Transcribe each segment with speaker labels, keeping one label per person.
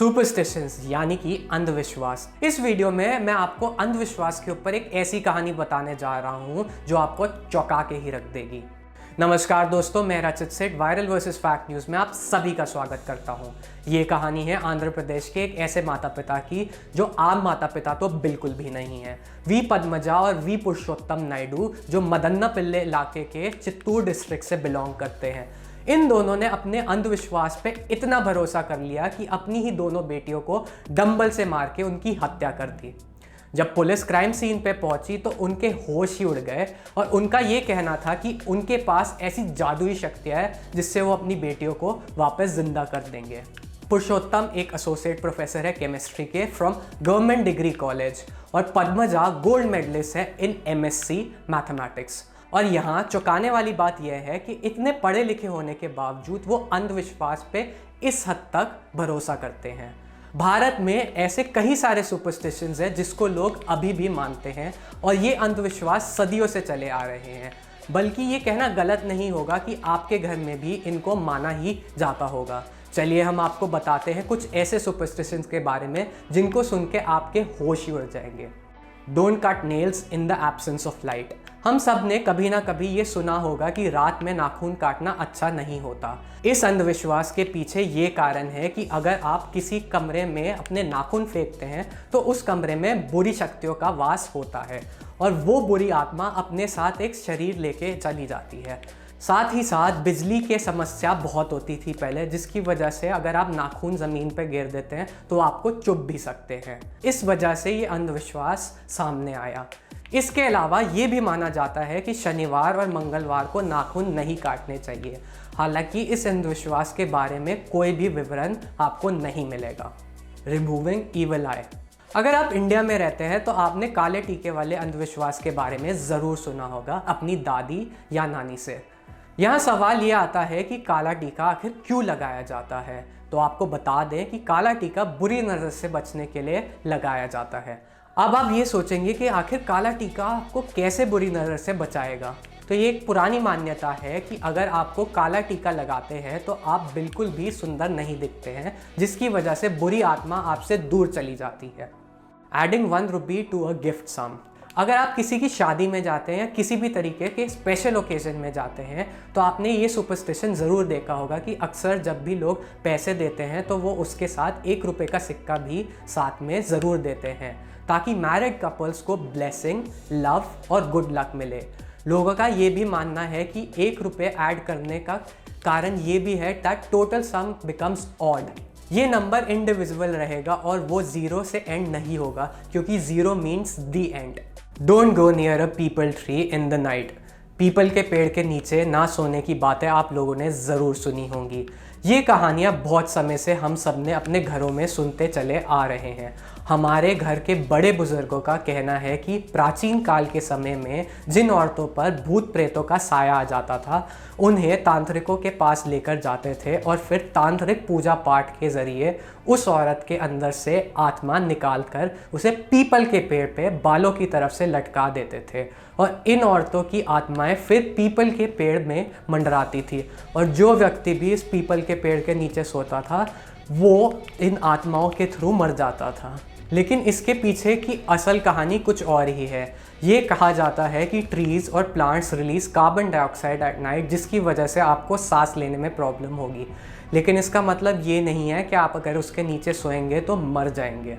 Speaker 1: Superstitions यानी कि अंधविश्वास। इस वीडियो में मैं आपको अंधविश्वास के ऊपर एक ऐसी कहानी बताने जा रहा हूं जो आपको चौंका के ही रख देगी। नमस्कार दोस्तों, मैं रचित सेठ वायरल वर्सेस फैक्ट न्यूज़ में आप सभी का स्वागत करता हूं। ये कहानी है आंध्र प्रदेश के एक ऐसे माता पिता की जो आम माता पिता तो बिल्कुल भी नहीं है। वी पद्मजा और वी पुरुषोत्तम नायडू जो मदन्नापिल्ले इलाके के चित्तूर डिस्ट्रिक्ट से बिलोंग करते हैं। इन दोनों ने अपने अंधविश्वास पे इतना भरोसा कर लिया कि अपनी ही दोनों बेटियों को डंबल से मार के उनकी हत्या कर दी। जब पुलिस क्राइम सीन पे पहुंची तो उनके होश ही उड़ गए और उनका ये कहना था कि उनके पास ऐसी जादुई शक्तियां हैं जिससे वो अपनी बेटियों को वापस जिंदा कर देंगे। पुरुषोत्तम एक एसोसिएट प्रोफेसर है केमिस्ट्री के फ्रॉम गवर्नमेंट डिग्री कॉलेज और पद्मजा गोल्ड मेडलिस्ट है इन MSc मैथमेटिक्स। और यहाँ चौंकाने वाली बात यह है कि इतने पढ़े लिखे होने के बावजूद वो अंधविश्वास पे इस हद तक भरोसा करते हैं। भारत में ऐसे कई सारे सुपरस्टिशंस हैं जिसको लोग अभी भी मानते हैं और ये अंधविश्वास सदियों से चले आ रहे हैं। बल्कि ये कहना गलत नहीं होगा कि आपके घर में भी इनको माना ही जाता होगा। चलिए हम आपको बताते हैं कुछ ऐसे सुपरस्टिशंस के बारे में जिनको सुन के आपके होश ही उड़ जाएंगे। Don't cut nails in the absence of light. हम सब ने कभी ना कभी ये सुना होगा कि रात में नाखून काटना अच्छा नहीं होता। इस अंधविश्वास के पीछे ये कारण है कि अगर आप किसी कमरे में अपने नाखून फेंकते हैं तो उस कमरे में बुरी शक्तियों का वास होता है और वो बुरी आत्मा अपने साथ एक शरीर लेके चली जाती है। साथ ही साथ बिजली की समस्या बहुत होती थी पहले, जिसकी वजह से अगर आप नाखून ज़मीन पर गिर देते हैं तो आपको चुभ भी सकते हैं। इस वजह से ये अंधविश्वास सामने आया। इसके अलावा ये भी माना जाता है कि शनिवार और मंगलवार को नाखून नहीं काटने चाहिए। हालांकि इस अंधविश्वास के बारे में कोई भी विवरण आपको नहीं मिलेगा। रिमूविंग ईविल आई। अगर आप इंडिया में रहते हैं तो आपने काले टीके वाले अंधविश्वास के बारे में ज़रूर सुना होगा अपनी दादी या नानी से। यहाँ सवाल ये आता है कि काला टीका आखिर क्यों लगाया जाता है। तो आपको बता दें कि काला टीका बुरी नज़र से बचने के लिए लगाया जाता है। अब आप ये सोचेंगे कि आखिर काला टीका आपको कैसे बुरी नज़र से बचाएगा। तो ये एक पुरानी मान्यता है कि अगर आपको काला टीका लगाते हैं तो आप बिल्कुल भी सुंदर नहीं दिखते हैं, जिसकी वजह से बुरी आत्मा आपसे दूर चली जाती है। Adding 1 rupee to a gift sum. अगर आप किसी की शादी में जाते हैं या किसी भी तरीके के स्पेशल ओकेजन में जाते हैं तो आपने ये सुपरस्टिशन ज़रूर देखा होगा कि अक्सर जब भी लोग पैसे देते हैं तो वो उसके साथ 1 रुपये का सिक्का भी साथ में ज़रूर देते हैं ताकि मैरिड कपल्स को ब्लेसिंग, लव और गुड लक मिले। लोगों का ये भी मानना है कि 1 रुपये ऐड करने का कारण ये भी है that total sum becomes odd. ये नंबर इंडिविजुअल रहेगा और वो 0 से एंड नहीं होगा क्योंकि 0 means the and. Don't go near a people tree in the night. People के पेड़ के नीचे ना सोने की बातें आप लोगों ने ज़रूर सुनी होंगी। ये कहानियाँ बहुत समय से हम सब ने अपने घरों में सुनते चले आ रहे हैं। हमारे घर के बड़े बुजुर्गों का कहना है कि प्राचीन काल के समय में जिन औरतों पर भूत प्रेतों का साया आ जाता था उन्हें तांत्रिकों के पास लेकर जाते थे और फिर तांत्रिक पूजा पाठ के ज़रिए उस औरत के अंदर से आत्मा निकाल कर उसे पीपल के पेड़ पे बालों की तरफ से लटका देते थे और इन औरतों की आत्माएं फिर पीपल के पेड़ में मंडराती थी और जो व्यक्ति भी इस पीपल के पेड़ के नीचे सोता था वो इन आत्माओं के थ्रू मर जाता था। लेकिन इसके पीछे की असल कहानी कुछ और ही है। ये कहा जाता है कि ट्रीज़ और plants release carbon dioxide at night, जिसकी वजह से आपको सांस लेने में प्रॉब्लम होगी। लेकिन इसका मतलब ये नहीं है कि आप अगर उसके नीचे सोएंगे तो मर जाएंगे।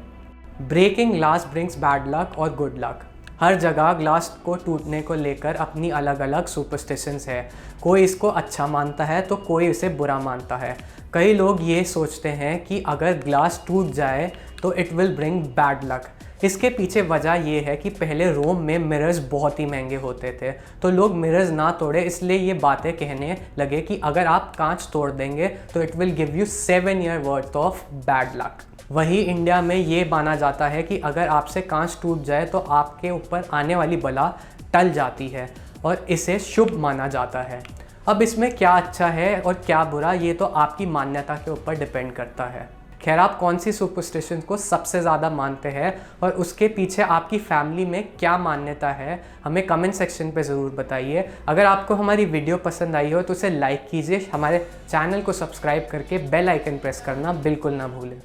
Speaker 1: Breaking glass brings bad luck और गुड लक। हर जगह ग्लास को टूटने को लेकर अपनी अलग अलग सुपरस्टिशंस है। कोई इसको अच्छा मानता है तो कोई इसे बुरा मानता है। कई लोग ये सोचते हैं कि अगर ग्लास टूट जाए तो it will bring bad luck. इसके पीछे वजह ये है कि पहले रोम में मिरर्स बहुत ही महंगे होते थे तो लोग मिरर्स ना तोड़े, इसलिए ये बातें कहने लगे कि अगर आप कांच तोड़ देंगे तो it will give you 7 year worth of bad luck. वही इंडिया में ये माना जाता है कि अगर आपसे कांच टूट जाए तो आपके ऊपर आने वाली बला टल जाती है और इसे शुभ माना जाता है। अब इसमें क्या अच्छा है और क्या बुरा ये तो आपकी मान्यता के ऊपर डिपेंड करता है। खैर, आप कौन सी सुपरस्टिशन को सबसे ज़्यादा मानते हैं और उसके पीछे आपकी फैमिली में क्या मान्यता है, हमें कमेंट सेक्शन पे ज़रूर बताइए। अगर आपको हमारी वीडियो पसंद आई हो तो उसे लाइक कीजिए, हमारे चैनल को सब्सक्राइब करके बेल आइकन प्रेस करना बिल्कुल ना भूलें।